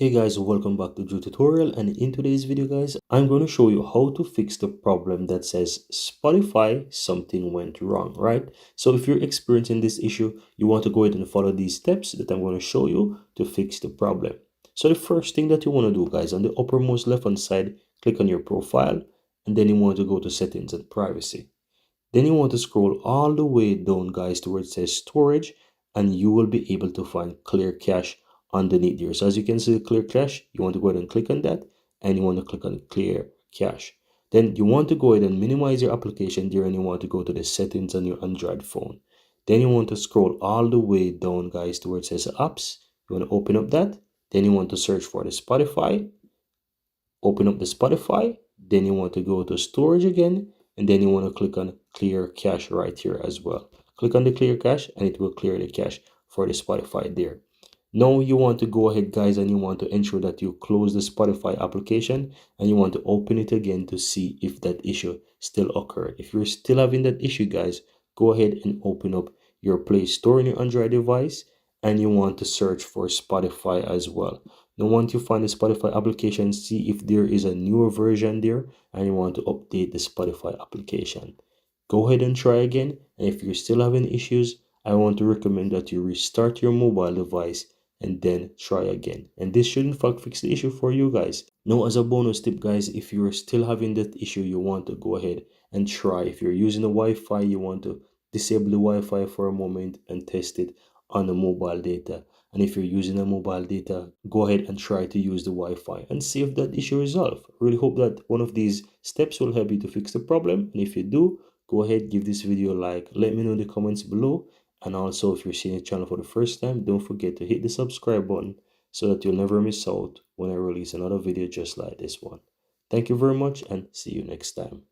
Hey guys, welcome back to Drew Tutorial, and in today's video guys, I'm going to show you how to fix the problem that says Spotify something went wrong, right? So if you're experiencing this issue, you want to go ahead and follow these steps that I'm going to show you to fix the problem. So the first thing that you want to do guys, on the uppermost left hand side, click on your profile, and then you want to go to settings and privacy. Then you want to scroll all the way down guys to where it says storage, and you will be able to find clear cache underneath here. So as you can see clear cache, you want to go ahead and click on that, and you want to click on clear cache. Then you want to go ahead and minimize your application there, and you want to go to the settings on your Android phone. Then you want to scroll all the way down guys to where it says apps. You want to open up that. Then you want to search for the Spotify. Open up the Spotify. Then you want to go to storage again, and then you want to click on clear cache right here as well. Click on the clear cache and it will clear the cache for the Spotify there. Now you want to go ahead guys, and you want to ensure that you close the Spotify application, and you want to open it again to see if that issue still occurred. If you're still having that issue guys, go ahead and open up your Play Store on your Android device, and you want to search for Spotify as well. Now once you find the Spotify application, see if there is a newer version there, and you want to update the Spotify application. Go ahead and try again, and if you're still having issues, I want to recommend that you restart your mobile device and then try again. And this should in fact fix the issue for you guys. Now as a bonus tip guys, if you're still having that issue, you want to go ahead and try. If you're using the Wi-Fi, you want to disable the Wi-Fi for a moment and test it on the mobile data. And if you're using a mobile data, go ahead and try to use the Wi-Fi and see if that issue resolved. Really hope that one of these steps will help you to fix the problem. And if you do, go ahead, give this video a like. Let me know in the comments below. And also, if you're seeing the channel for the first time, don't forget to hit the subscribe button so that you'll never miss out when I release another video just like this one. Thank you very much, and see you next time.